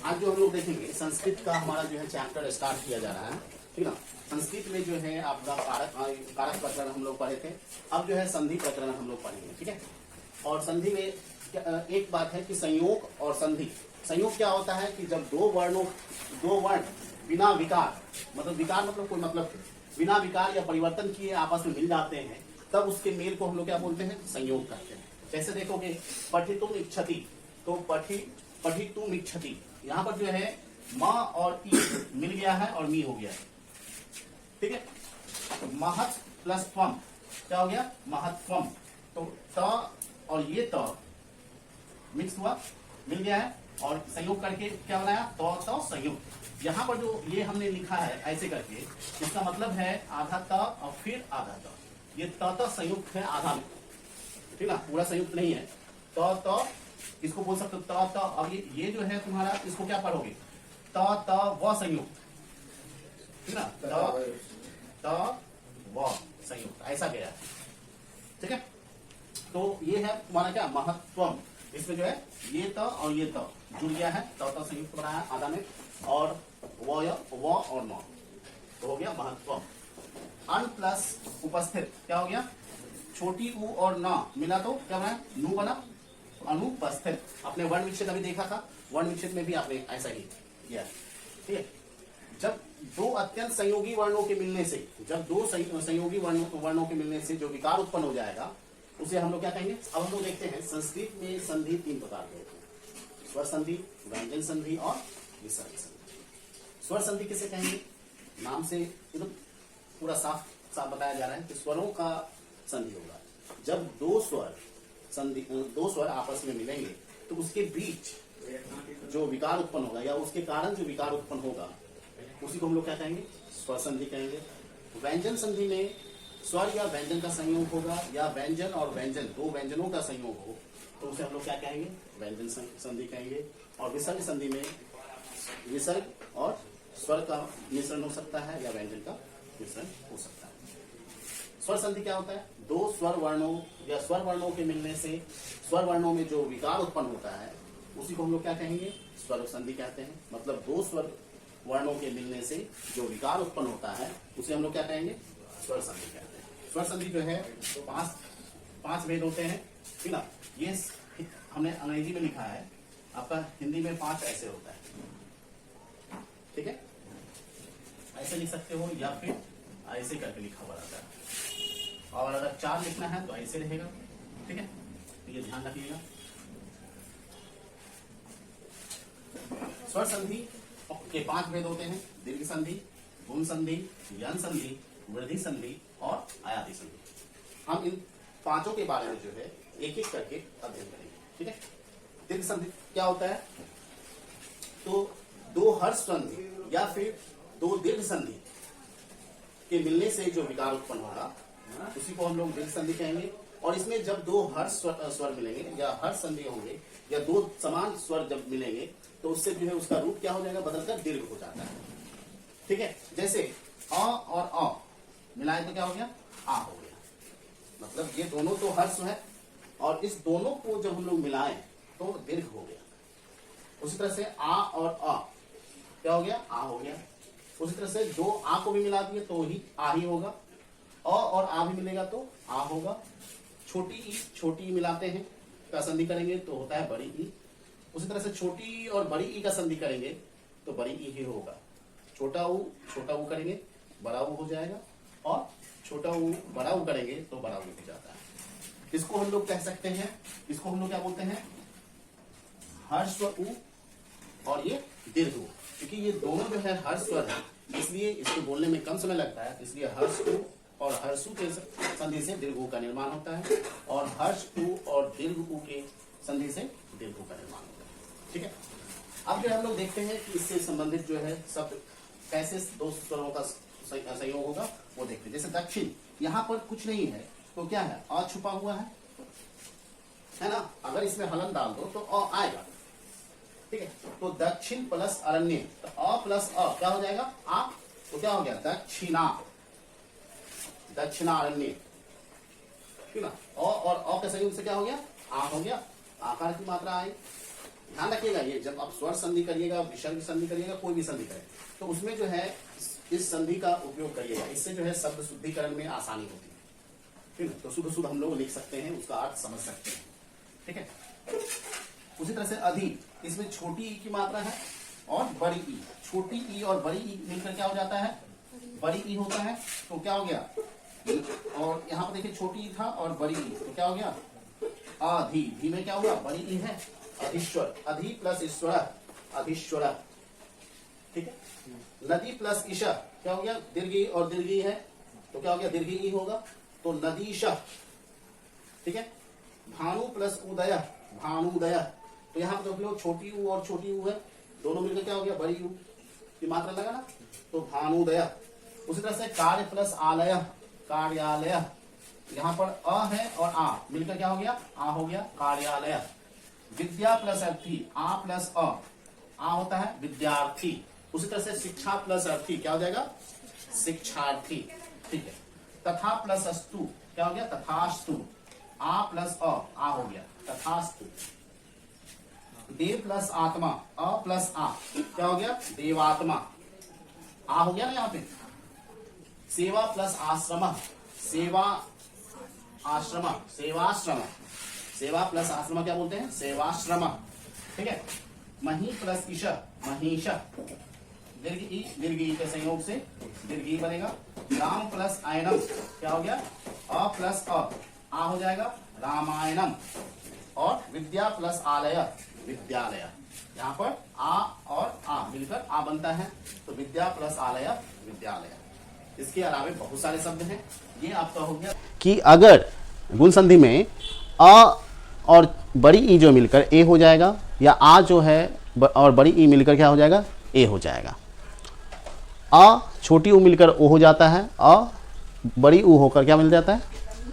आज जो हम लोग देखेंगे संस्कृत का हमारा जो है चैप्टर स्टार्ट किया जा रहा है, ठीक ना। संस्कृत में जो है आपका कारक प्रकरण हम लोग पढ़े थे, अब जो है संधि प्रकरण हम लोग पढ़ेंगे, ठीक है। और संधि में एक बात है कि संयोग और संधि। संयोग क्या होता है कि जब दो वर्ण बिना विकार, मतलब विकार मतलब कोई मतलब बिना विकार या परिवर्तन किए आपस में मिल जाते हैं, तब उसके मेल को हम लोग क्या बोलते हैं, संयोग कहते हैं। जैसे देखोगे पठितुम इच्छति, तो पठितुम इच्छति, यहाँ पर जो है माँ और ई मिल गया है और मी हो गया है, ठीक है। महत् प्लस त्वम क्या हो गया, महत्वम। तो त और ये त मिक्स हुआ, मिल गया है और संयोग करके क्या बनाया, तो संयुक्त। यहाँ पर जो ये हमने लिखा है ऐसे करके, इसका मतलब है आधा त और फिर आधा त। ये त संयुक्त है आधा में, ठीक ना, पूरा संयुक्त नहीं है। त इसको बोल सकते हो त। अब ये जो है तुम्हारा, इसको क्या पढ़ोगे, त व संयुक्त, ठीक ना, त व संयुक्त, ऐसा गया, ठीक है। तो ये है तुम्हारा क्या, महत्वम। इसमें जो है ये त और ये त जुड़ गया है, त संयुक्त बनाया आधा में, और व और न, तो हो गया महत्वम। अन प्लस उपस्थित क्या हो गया, छोटी उ और न मिला तो क्या बना, नु बना, अनुपस्थित। अपने वर्ण विच्छेद अभी देखा था, वर्ण विच्छेद में भी आपने ऐसा ही किया, ठीक है। जब दो अत्यंत संयोगी वर्णों के मिलने से, जब दो संयोगी वर्णों के मिलने से जो विकार उत्पन्न हो जाएगा, उसे हम लोग क्या कहेंगे। अब हम लोग देखते हैं संस्कृत में संधि तीन प्रकार के होते हैं, स्वर संधि, व्यंजन संधि और विसर्ग संधि। स्वर संधि किसे कहेंगे, नाम से एकदम पूरा साफ साफ बताया जा रहा है कि स्वरों का संधि होगा। जब दो स्वर आपस में मिलेंगे तो उसके बीच जो विकार उत्पन्न होगा या उसके कारण जो विकार उत्पन्न होगा, उसी को हम लोग क्या कहेंगे, स्वर संधि कहेंगे। व्यंजन संधि में स्वर या व्यंजन का संयोग होगा, या व्यंजन और व्यंजन दो व्यंजनों का संयोग हो, तो उसे हम लोग क्या कहेंगे, व्यंजन संधि कहेंगे। और विसर्ग संधि में विसर्ग और स्वर का मिश्रण हो सकता है या व्यंजन का मिश्रण हो सकता है। स्वर संधि क्या होता है, दो स्वर वर्णों या स्वर वर्णों के मिलने से स्वर वर्णों में जो विकार उत्पन्न होता है, उसी को हम लोग क्या कहेंगे, स्वर संधि कहते हैं। मतलब दो स्वर वर्णों के मिलने से जो विकार उत्पन्न होता है, उसे हम लोग क्या कहेंगे, स्वर संधि कहते हैं। स्वर संधि जो है पांच भेद होते हैं, ठीक ना। ये हमने अंग्रेजी में लिखा है, आपका हिंदी में 5 ऐसे होता है, ठीक है। ऐसे लिख सकते हो या फिर ऐसे करके लिखा हुआ रहता है, और अगर 4 लिखना है तो ऐसे रहेगा, ठीक है। तो ये ध्यान रखिएगा। स्वर संधि के 5 भेद होते हैं, दीर्घ संधि, गुण संधि, यन संधि, वृद्धि संधि और आयाति संधि। हम इन 5 के बारे में जो है एक एक करके अध्ययन करेंगे, ठीक है। दीर्घ संधि क्या होता है, तो दो हर्ष संधि या फिर दो दीर्घ संधि के मिलने से जो विकार उत्पन्न होगा, उसी को हम लोग दीर्घ संधि कहेंगे। और इसमें जब दो हर्ष स्वर मिलेंगे या हर्ष संधि होंगे, या दो समान स्वर जब मिलेंगे, तो उससे जो है उसका रूप क्या हो जाएगा, बदलकर दीर्घ हो जाता है, ठीक है। जैसे अ और अ मिलाए तो क्या हो गया, आ हो गया। मतलब ये दोनों तो हर्ष है, और इस दोनों को जब हम लोग मिलाएं तो दीर्घ हो गया। उसी तरह से आ और अ क्या हो गया, आ हो गया। उसी तरह से दो आ को भी मिला दिए तो ही आ ही होगा, अ और आ भी मिलेगा तो आ होगा। छोटी ई मिलाते हैं, का संधि करेंगे तो होता है बड़ी ई। उसी तरह से छोटी और बड़ी ई का संधि करेंगे तो बड़ी ई ही होगा। छोटा ऊ करेंगे बड़ा ऊ हो जाएगा, और छोटा ऊ बड़ा ऊ करेंगे तो बड़ा ऊ हो जाता है। इसको हम लोग कह सकते हैं, इसको हम लोग क्या बोलते हैं, हर्ष ऊ और ये दीर्घ ऊ। क्योंकि ये दोनों जो है हर्ष स्वर है, इसलिए इसको बोलने में कम समय लगता है, इसलिए हर्ष ऊ और हर्षु के संधि से दीर्घ ऊ का निर्माण होता है, और हर्ष ऊ और दीर्घ ऊ के संधि से दीर्घ ऊ का निर्माण होता है, ठीक है। अब जो हम लोग देखते हैं कि इससे संबंधित जो है शब्द कैसे दो स्वरों का संयोग होगा, वो देखते हैं। जैसे दक्षिण, यहाँ पर कुछ नहीं है तो क्या है, अ छुपा हुआ है ना। अगर इसमें हलन डाल दो तो अ आएगा, ठीक है। तो दक्षिण प्लस अरण्य, तो अ प्लस अ क्या हो जाएगा, आ, तो क्या हो गया, दक्षिणारण्य, ठीक ना। अ और अ के संयोग से क्या हो गया, आ हो गया। आकार की मात्रा आई, ध्यान रखिएगा, ये जब आप स्वर संधि करिएगा, विसर्ग संधि करिएगा, कोई भी संधि करें तो उसमें जो है इस संधि का उपयोग करिएगा। इससे जो है शब्द शुद्धिकरण में आसानी होती है। ठीक है, तो शुद्ध शुद्ध हम लोग लिख सकते हैं, उसका अर्थ समझ सकते हैं। ठीक है, उसी तरह से अधि, इसमें छोटी ई की मात्रा है और बड़ी ई। छोटी ई और बड़ी ई मिलकर क्या हो जाता है, बड़ी ई होता है। तो क्या हो गया, और यहाँ पर देखिए छोटी ई था और बड़ी ई, तो क्या हो गया आधि। धी में क्या हुआ, बड़ी ई है, अधिश्वर, अधि प्लस ईश्वर, अधिश्वर। ठीक है, नदी प्लस ईशा क्या हो गया, दीर्घी और दीर्घी है, तो क्या हो गया दीर्घी ई होगा, तो नदीशा। ठीक है, भानु प्लस उदय, भानुदय। तो यहाँ पर लोग छोटी ऊ और छोटी ऊ है, दोनों मिलकर क्या हो गया बड़ी ऊ की मात्रा लगा ना, तो भानुदय। उसी तरह से कार्य प्लस आलय, कार्यालय। यहाँ पर अ है और आ मिलकर क्या हो गया, आ हो गया कार्यालय। विद्या प्लस अर्थी, आ प्लस अ, आ होता है विद्यार्थी। उसी तरह से शिक्षा प्लस अर्थी क्या हो जाएगा, शिक्षार्थी। ठीक है, तथा प्लस अस्तु क्या हो गया, तथास्तु। आ प्लस अ, आ हो गया तथास्तु। देव प्लस आत्मा, अ प्लस आ क्या हो गया, देवात्मा। आ हो गया ना यहाँ पे। सेवा प्लस आश्रम, सेवा आश्रम, सेवाश्रम। सेवा प्लस आश्रम क्या बोलते हैं, सेवाश्रम। ठीक है, मही प्लस ईश, महीश। दीर्घ ई, दीर्घ ई के संयोग से दीर्घ ई बनेगा। राम प्लस आयनम क्या हो गया, अ प्लस अ, आ हो जाएगा रामायणम। और विद्या प्लस आलय, विद्यालय। यहाँ पर आ और आ मिलकर आ बनता है, तो विद्या प्लस आलय, विद्यालय। इसके अलावा बहुत सारे शब्द हैं। ये आपका हो गया कि अगर गुण संधि में अ और बड़ी ई जो मिलकर ए हो जाएगा, या आ जो है और बड़ी ई मिलकर क्या हो जाएगा, ए हो जाएगा। अ छोटी ऊ मिलकर ओ हो जाता है, अ बड़ी ऊ होकर क्या मिल जाता है,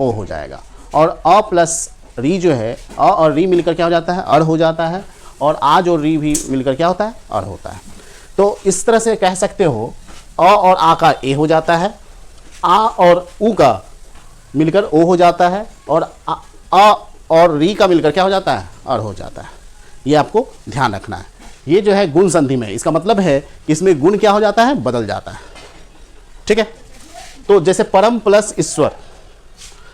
ओ हो जाएगा। और अ प्लस री जो है, अ और री मिलकर क्या हो जाता है, अड़ हो जाता है। और आज और री भी मिलकर क्या होता है, अड़ होता है। तो इस तरह से कह सकते हो, अ और आ का ए हो जाता है, आ और ऊ का मिलकर ओ हो जाता है, और अ और री का मिलकर क्या हो जाता है, अड़ हो जाता है। ये आपको ध्यान रखना है। ये जो है गुण संधि में, इसका मतलब है कि इसमें गुण क्या हो जाता है, बदल जाता है। ठीक है, तो जैसे परम प्लस ईश्वर,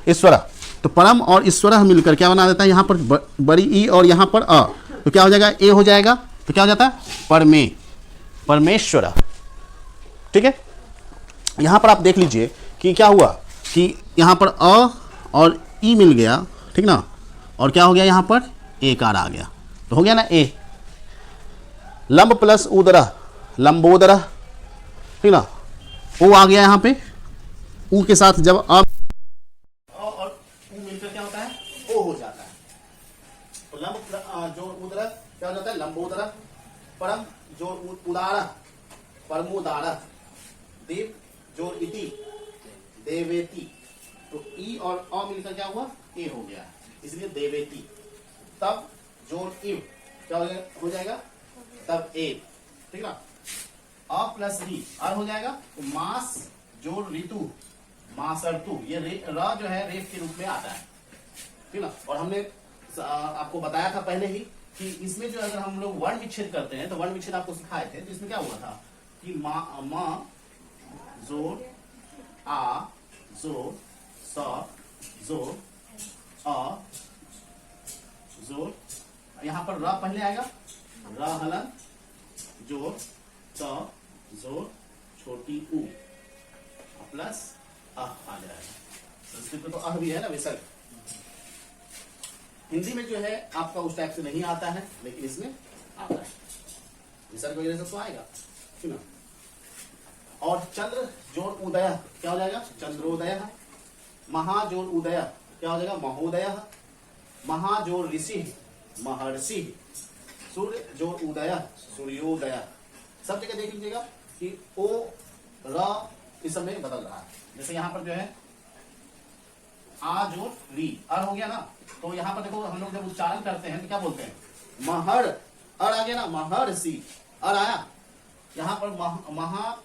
ईश्वर, तो परम और ईश्वर मिलकर क्या बना देता है, यहाँ पर बड़ी ई और यहाँ पर अ, तो क्या हो जाएगा, ए हो जाएगा। तो क्या हो जाता है, परमे, परमेश्वर। ठीक है, यहाँ पर आप देख लीजिए कि क्या हुआ कि यहाँ पर अ और ई मिल गया, ठीक ना, और क्या हो गया, यहाँ पर ए कार आ गया, तो हो गया ना ए। लंब प्लस उदर, लंबोदर। ठीक ना, ओ आ गया यहाँ पे, ऊ के साथ जब अ और ऊ मिलकर क्या होता है, ओ हो जाता है। तो लंब जो उदर क्या हो जाता है, लंबोदर। परम जो उदार, परमोदार। देव जो इति, देवेति। तो ई और अ मिलकर क्या हुआ, ए हो गया, इसलिए देवेति। तब जोड़ इव क्या हो जाएगा, तब ए। ठीक ना, अ प्लस री अर हो जाएगा, तो मास जोड़ ऋतु, मासर्तु। ये र जो है रेफ के रूप में आता है। ठीक ना, और हमने आपको बताया था पहले ही कि इसमें जो अगर हम लोग वर्ण विच्छेद करते हैं, तो वर्ण विच्छेद आपको सिखाए थे, तो इसमें क्या हुआ था कि मा जोड़ आ जोड़ स जोड़ अ जोड़, यहाँ पर र पहले आएगा, र हलन जोड़ त जोड़ छोटी ऊ प्लस अ आ जाएगा। संस्कृत में तो अह भी है ना विसर्ग। हिंदी में जो है आपका उस टाइप से नहीं आता है, लेकिन इसमें आता है, विसर्ग वगैरह सब तो आएगा। ठीक ना, और चंद्र जोड़ उदय क्या हो जाएगा, चंद्रोदय। महा जोड़ उदय क्या हो जाएगा, महोदय। महा जोड़ ऋषि, महर्षि। सूर्य जोड़ उदय, सूर्योदय। सब जगह देख लीजिएगा कि ओ र इस समय बदल रहा है। जैसे यहाँ पर जो है आ जोड़ री अर हो गया ना, तो यहाँ पर देखो हम लोग जब उच्चारण करते हैं तो क्या बोलते हैं, महर, अर आ गया ना, महर्षि अर आया। यहाँ पर महा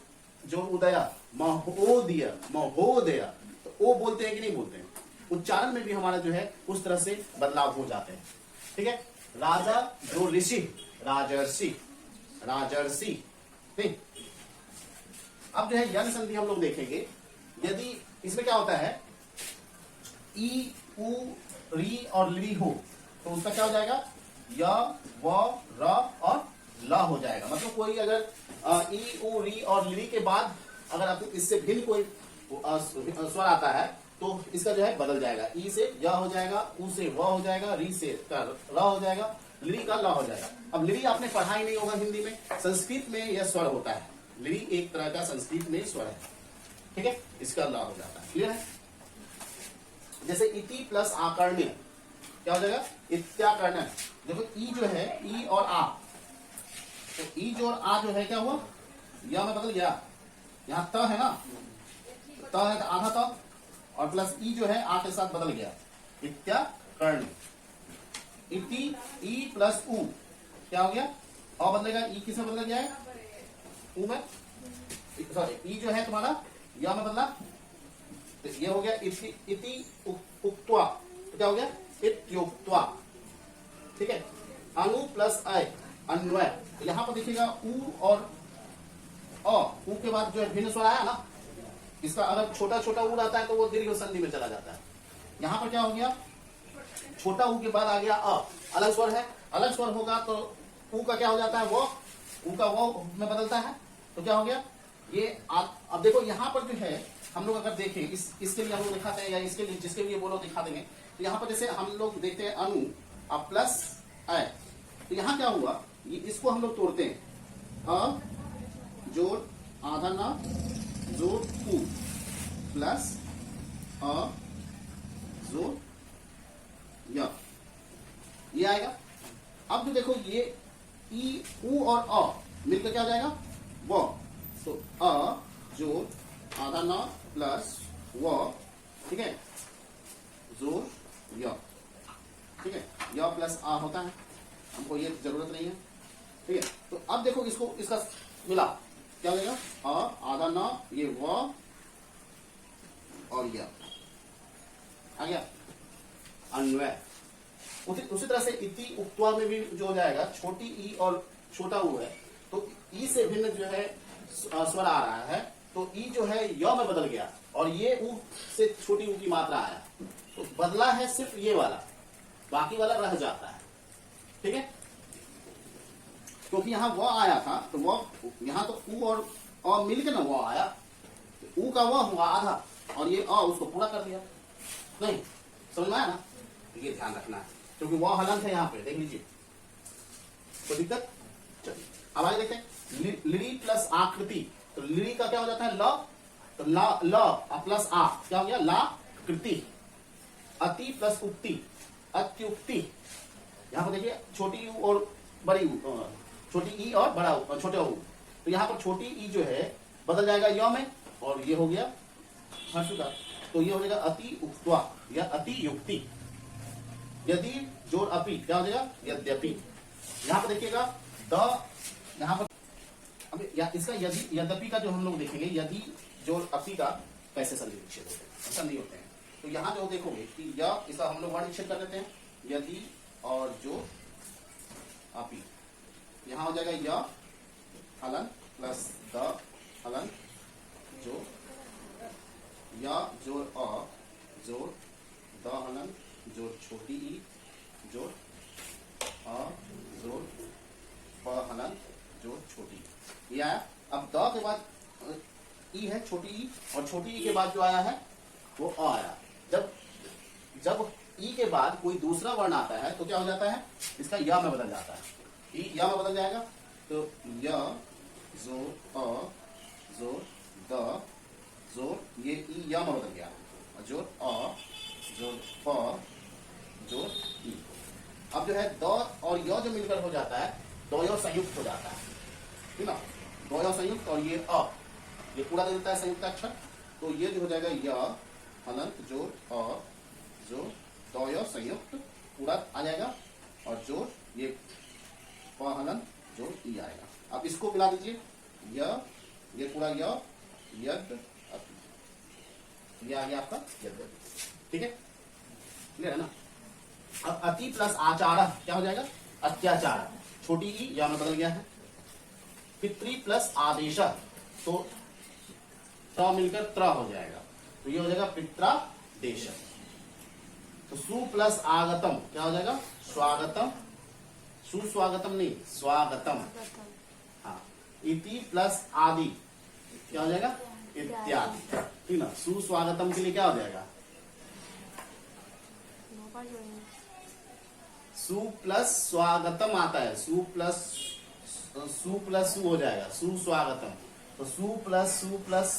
जोड़ उदय, महोदय, महोदय। तो ओ बोलते हैं कि नहीं बोलते हैं, उच्चारण में भी हमारा जो है उस तरह से बदलाव हो जाते हैं। ठीक है, राजा जो ऋषि, राजर्षि, राजर्षि। ठीक, अब जो है यन संधि हम लोग देखेंगे। यदि इसमें क्या होता है, ई उ री और ली हो तो उसका क्या हो जाएगा, य व र और ल हो जाएगा। मतलब कोई अगर ई उ री और ली के बाद अगर आप इससे भिन्न कोई स्वर आता है तो इसका जो है बदल जाएगा। ई से य हो जाएगा, उ से व हो जाएगा, री से र हो जाएगा, ली का ल हो जाएगा। अब ली आपने पढ़ा ही नहीं होगा हिंदी में, संस्कृत में यह स्वर होता है। ली एक तरह का संस्कृत में स्वर है, ठीक है, इसका ल हो जाता है। क्लियर है? जैसे इति प्लस आकर्ण्य क्या हो जाएगा, इत्याकर्ण्य। देखो ई जो है, ई और आ, तो ई जो और आ जो है क्या हुआ, यह में बदल गया। यहाँ त है ना, त है तो आधा त और प्लस ई जो है आ के साथ बदल गया, इत्याकर्ण्य। इति ई प्लस उ क्या हो गया, अ बदलेगा, ई किससे बदल गया है, उ में, सॉरी ई जो है तुम्हारा या में बदला, तो ये हो गया इति उक्त्वा, तो क्या हो गया, इत्युक्त्वा। ठीक है, अनु प्लस अय, अन्वय। तो यहां पर देखिएगा उ और अ, उ के बाद जो है भिन्न स्वर आया ना, इसका अगर छोटा छोटा उ रहता है तो वो दीर्घ संधि में चला जाता है। यहां पर क्या हो गया, छोटा उ के बाद आ गया अ, अलग स्वर है, अलग स्वर होगा तो उ का क्या हो जाता है, वो उ का वो में बदलता है, तो क्या हो गया ये। अब देखो यहाँ पर जो है हम लोग अगर देखें, इसके लिए हम लोग दिखाते हैं, या इसके लिए जिसके लिए बोलो दिखा देंगे। तो यहाँ पर जैसे हम लोग देखते हैं अनु अब प्लस अ, तो यहाँ क्या हुआ, ये इसको हम लोग तोड़ते हैं, अ जोड़ आधा ना जोड़ उ प्लस अ जोड़ य, ये आएगा। अब जो देखो ये ई उ और अ मिलकर क्या हो जाएगा, वो, तो अ जोड़ आधा न प्लस व, ठीक है, जोड़ य, ठीक है, य प्लस आ होता है, हमको ये जरूरत नहीं है। ठीक है, तो अब देखो इसको, इसका मिला क्या हो जाएगा, अ आधा न, ये व और य आ गया, अन्वय। उसी तरह से इति उक्त्वा में भी जो हो जाएगा, छोटी ई और छोटा उ है, तो ई से भिन्न जो है स्वर आ रहा है, तो ई जो है य में बदल गया और ये उ से छोटी उ की मात्रा आया, तो बदला है सिर्फ ये वाला, बाकी वाला रह जाता है। ठीक है, क्योंकि यहाँ वो आया था, तो वो यहाँ तो उ और अ मिलकर ना वो आया, तो उ का वो हुआ आधा और ये अ उसको पूरा कर दिया। नहीं समझ में आया ना, ये ध्यान रखना है, क्योंकि वो हलंत है यहाँ पे, देख लीजिए, कोई दिक्कत। चलिए अब आगे देखते हैं, लिरी प्लस आकृति, तो लिरी का क्या हो जाता है, ल, तो ल प्लस आ क्या हो गया, ला कृति। अति प्लस उक्ति, अत्युक्ति। यहाँ पर देखिए छोटी उ और बड़ी उ, छोटी ई और बड़ा उ, छोटे उ, तो यहाँ पर छोटी ई जो है बदल जाएगा य में, और ये हो गया हर्ष का, तो ये हो जाएगा अति उक्त्वा या अति युक्ति। यदि जोड़ अपि क्या हो जाएगा, यद्यपि। यहाँ पर देखिएगा द, यहाँ पर अब इसका यदि यद्यपि का जो हम लोग देखेंगे, यदि जोड़ अपि का कैसे संधि विच्छेद होते हैं, संधि होते हैं। तो यहाँ जो देखोगे कि य, इसका हम लोग वर्ण विच्छेद कर देते हैं, यदि और जो अपि, यहाँ हो जाएगा य हलन प्लस द हलन जो या जोड़ अ जोड़ द हलन जोड़ छोटी ई जोड़ अ जोड़ प हलन जोड़ छोटी, ये आया। अब द के बाद ई है छोटी ई, और छोटी ई के बाद जो आया है वो अ आया। जब ई के बाद कोई दूसरा वर्ण आता है तो क्या हो जाता है, इसका य में बदल जाता है, ई य में बदल जाएगा, तो य जोड़ अ जोड़ द जोड़ ये ई य में बदल गया, जोड़ अ जोड़ प जोड़ ई। अब जो है द और य जो मिलकर हो जाता है, दो य संयुक्त हो जाता है, ठीक ना, दो य संयुक्त, और ये अ, ये पूरा दे देता है संयुक्त अक्षर, तो ये जो हो जाएगा य हलंत जोड़ अ जोड़ दो य संयुक्त पूरा आ जाएगा, और जोड़ ये प हलंत जोड़ ई आएगा। अब इसको मिला दीजिए, ये पूरा य यद अपि, ये आ गया आपका यद्यपि। ठीक है, क्लियर है ना। अब अति प्लस आचार क्या हो जाएगा, अत्याचार, छोटी ई यहाँ में बदल गया है। पितृ प्लस आदेश, तो त्र मिलकर त्र हो जाएगा, तो ये हो जाएगा पित्रादेश। तो सु प्लस आगतम क्या हो जाएगा? स्वागतम, सुस्वागतम नहीं, स्वागतम। हाँ, इति प्लस आदि क्या हो जाएगा? इत्यादि। ठीक ना, सुस्वागतम के लिए क्या हो जाएगा? सु प्लस स्वागतम आता है, सु प्लस सु हो जाएगा, सुस्वागतम। तो सु प्लस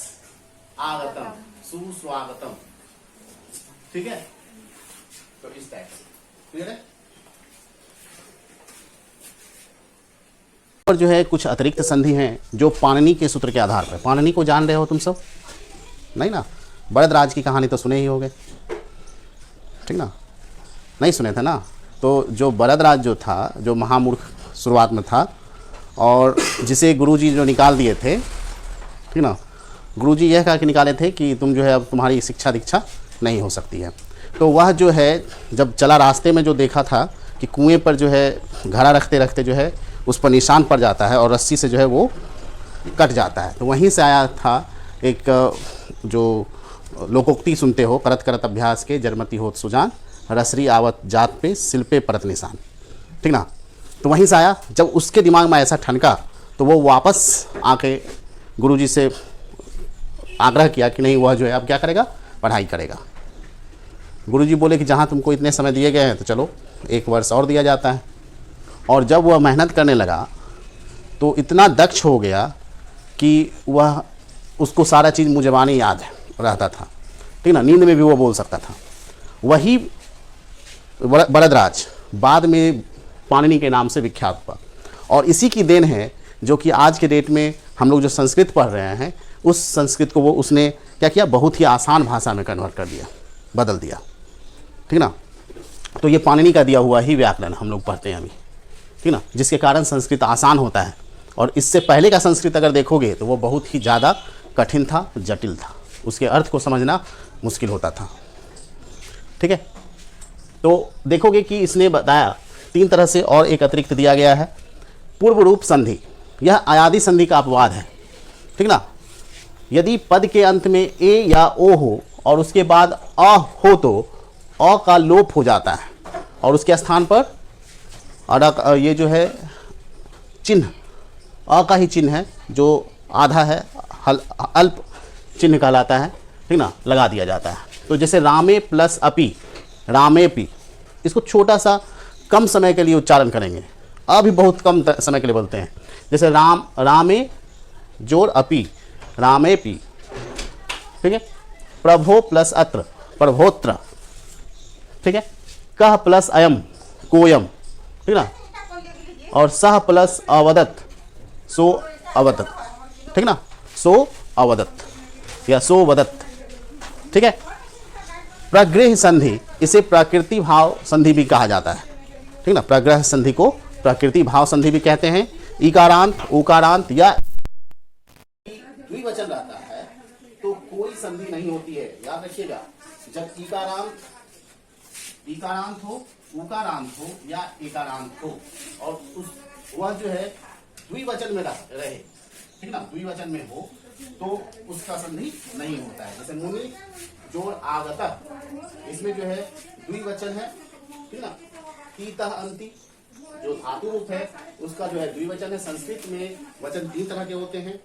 आगतम, सुस्वागतम। ठीक है, तो इस टाइप से क्लियर है। और जो है कुछ अतिरिक्त संधि हैं जो पाणिनि के सूत्र के आधार पर, पाणिनि को जान रहे हो तुम सब? नहीं ना? बरदराज की कहानी तो सुने ही होगे, ठीक ना? नहीं सुने थे ना? तो जो बरदराज जो था, जो महामूर्ख शुरुआत में था और जिसे गुरुजी जो निकाल दिए थे, ठीक ना, गुरुजी यह कहा कि निकाले थे कि तुम जो है अब तुम्हारी शिक्षा दीक्षा नहीं हो सकती है। तो वह जो है जब चला रास्ते में जो देखा था कि कुएं पर जो है घड़ा रखते रखते जो है उस पर निशान पड़ जाता है और रस्सी से जो है वो कट जाता है, तो वहीं से आया था एक जो लोकोक्ति सुनते हो, करत करत अभ्यास के जरमती होत सुजान, रसरी आवत जात पे सिल पे परत निशान, ठीक ना? तो वहीं से आया। जब उसके दिमाग में ऐसा ठनका तो वो वापस आके गुरुजी से आग्रह किया कि नहीं, वह जो है अब क्या करेगा? पढ़ाई करेगा। गुरुजी बोले कि जहाँ तुमको इतने समय दिए गए हैं तो चलो 1 वर्ष और दिया जाता है। और जब वह मेहनत करने लगा तो इतना दक्ष हो गया कि वह उसको सारा चीज़ मुजबानी याद रहता था, ठीक ना? नींद में भी वो बोल सकता था। वही बरदराज बाद में पाणिनि के नाम से विख्यात हुआ और इसी की देन है जो कि आज के डेट में हम लोग जो संस्कृत पढ़ रहे हैं उस संस्कृत को वो उसने क्या किया? बहुत ही आसान भाषा में कन्वर्ट कर दिया, बदल दिया, ठीक ना? तो ये पाणिनि का दिया हुआ ही व्याकरण हम लोग पढ़ते हैं अभी, ठीक ना, जिसके कारण संस्कृत आसान होता है। और इससे पहले का संस्कृत अगर देखोगे तो वो बहुत ही ज़्यादा कठिन था, जटिल था, उसके अर्थ को समझना मुश्किल होता था, ठीक है। तो देखोगे कि इसने बताया 3 तरह से और एक अतिरिक्त दिया गया है, पूर्व रूप संधि। यह अयादि संधि का अपवाद है, ठीक ना। यदि पद के अंत में ए या ओ हो और उसके बाद अ हो तो अ का लोप हो जाता है और उसके स्थान पर ये जो है चिन्ह अ का ही चिन्ह है जो आधा है, अल्प चिन्ह कहलाता है, ठीक ना, लगा दिया जाता है। तो जैसे रामे प्लस अपि, रामेपि, इसको छोटा सा कम समय के लिए उच्चारण करेंगे, अभी बहुत कम समय के लिए बोलते हैं। जैसे रामे जोड़ अपि, रामेपि, ठीक है। प्रभो प्लस अत्र, प्रभोत्र, ठीक है। कह प्लस अयम, कोयम, ठीक ना। और सह प्लस अवदत, सो अवदत, ठीक ना, सो अवदत या सो वदत, ठीक है। प्रग्रह संधि, इसे प्रकृति भाव संधि भी कहा जाता है, ठीक ना। प्रग्रह संधि को प्रकृति भाव संधि भी कहते हैं। इकारांत, उकारांत या द्विवचन रहता है तो कोई संधि नहीं होती है, याद रखिएगा। जब इकारांत हो, उकारांत हो या एकारांत हो और उस वह जो है द्विवचन में रहे, ठीक ना, द्विवचन में हो तो उसका संधि नहीं होता है। जैसे मुनि जोड़ आगत, इसमें जो है द्विवचन है, ठीक ना। ईतः अंति जो धातु रूप है उसका जो है द्विवचन है। संस्कृत में वचन 3 तरह के होते हैं,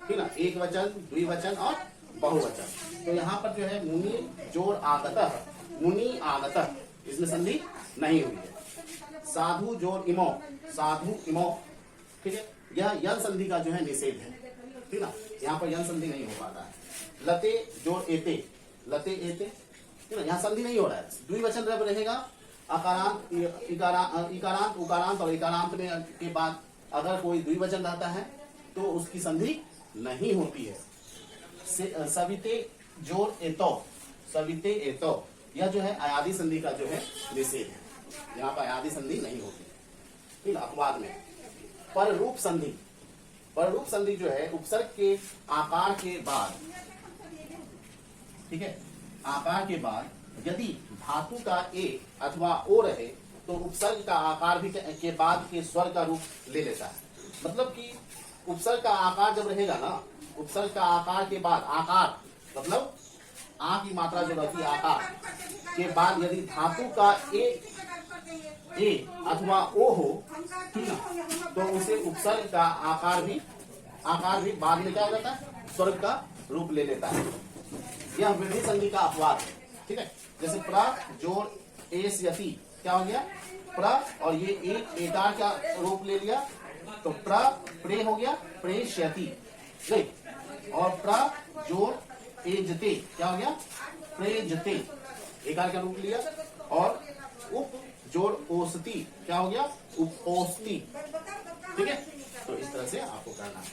ठीक ना, एक वचन, द्विवचन और बहुवचन। तो यहाँ पर जो है मुनि जोड़ आगत, मुनि आगत, इसमें संधि नहीं हुई है। साधु जोड़ इमो, साधु इमो, ठीक है। यह यन संधि का जो है निषेध है, ठीक ना, यहाँ पर यन संधि नहीं हो पाता है। लते जोड़ एते, लते एते, ठीक ना, यहाँ संधि नहीं हो रहा है। द्विवचन जब रहेगा अकारांत, इकारांत, उकारांत और एकारांत में के बाद अगर कोई द्विवचन रहता है तो उसकी संधि नहीं होती है। सविते जोड़ एतो, सविते एतो, यह जो है अयादि संधि का जो है निषेध है, यहाँ पर अयादि संधि नहीं होती, ठीक है। अपवाद में पर रूप संधि, पर रूप संधि जो है उपसर्ग के आकार के बाद, ठीक है, आकार के बाद यदि धातु का ए अथवा ओ रहे तो उपसर्ग का आकार भी के बाद के स्वर का रूप ले लेता है। मतलब कि उपसर्ग का आकार जब रहेगा ना, उपसर्ग का आकार के बाद आकार मतलब आ की मात्रा जो रहती है आकार के बाद यदि धातु का ए अथवा ओ हो, ठीक है, तो उसे उपसर्ग का आकार भी बाद में क्या हो जाता है, स्वर्ग का रूप ले लेता है। यह वृद्धि संधि का अपवाद है, ठीक है। जैसे प्र जोड़ एस यति क्या हो गया, प्र, और ये एक एकार का रूप ले लिया तो प्रे हो गया प्रेष्यति, नहीं, और प्र जोड़ एजते क्या हो गया, प्रेजते, एकार का रूप लिया, और उप जोड़ ओसती क्या हो गया, उपोस्ती, ठीक है। तो इस तरह से आपको करना है।